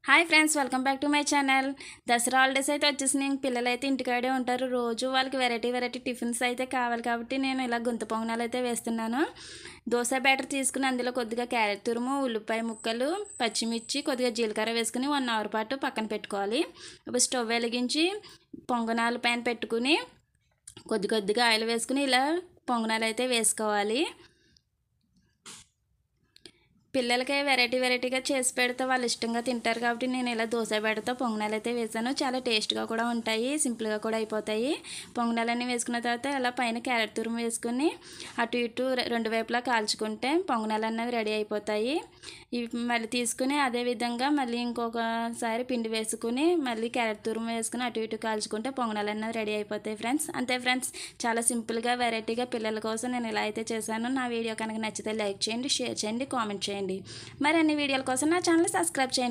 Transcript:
Hi friends, welcome back to my channel. Dasara holidays అయితే వచ్చేసినాయి. పిల్లలు అయితే ఇంటికాడే ఉంటారు. రోజు వాళ్ళకి వెరైటీ టిఫిన్స్ అయితే కావాలి కాబట్టి నేను ఇలా గుంత పొంగనాలు అయితే వేస్తున్నాను. దోశ బ్యాటర్ తీసుకుని అందులో కొద్దిగా క్యారెట్ తురుము, ఉల్లిపాయ ముక్కలు, పచ్చిమిర్చి, కొద్దిగా జీలకర్ర వేసుకుని 1 అవర్ పాటు పక్కన పెట్టుకోవాలి. ఇప్పుడు స్టవ్ వెలిగించి పొంగనాలు పైన పెట్టుకుని కొద్దిగా ఆయిల్ వేసుకుని ఇలా పొంగనాలు అయితే వేసుకోవాలి. పిల్లలకి వెరైటీగా చేసి పెడితే వాళ్ళు ఇష్టంగా తింటారు కాబట్టి నేను ఇలా దోశ పెడతా పొంగనాలు అయితే వేసాను. చాలా టేస్ట్గా కూడా ఉంటాయి, సింపుల్గా కూడా అయిపోతాయి. పొంగనాలన్నీ వేసుకున్న తర్వాత ఇలా పైన క్యారెట్ తురుము వేసుకుని అటు ఇటు రెండు వైపులా కాల్చుకుంటే పొంగనాలు అన్నవి రెడీ అయిపోతాయి. ఇవి మళ్ళీ తీసుకుని అదేవిధంగా మళ్ళీ ఇంకొకసారి పిండి వేసుకుని మళ్ళీ క్యారెట్ తురుము వేసుకుని అటు ఇటు కాల్చుకుంటే పొంగనాలు అన్నవి రెడీ అయిపోతాయి ఫ్రెండ్స్. అంతే ఫ్రెండ్స్, చాలా సింపుల్గా వెరైటీగా పిల్లల కోసం నేను ఇలా అయితే చేశాను. నా వీడియో కనుక నచ్చితే లైక్ చేయండి, షేర్ చేయండి, కామెంట్ చేయండి. మరిన్ని వీడియోల కోసం నా ఛానల్ సబ్స్క్రైబ్ చేయండి.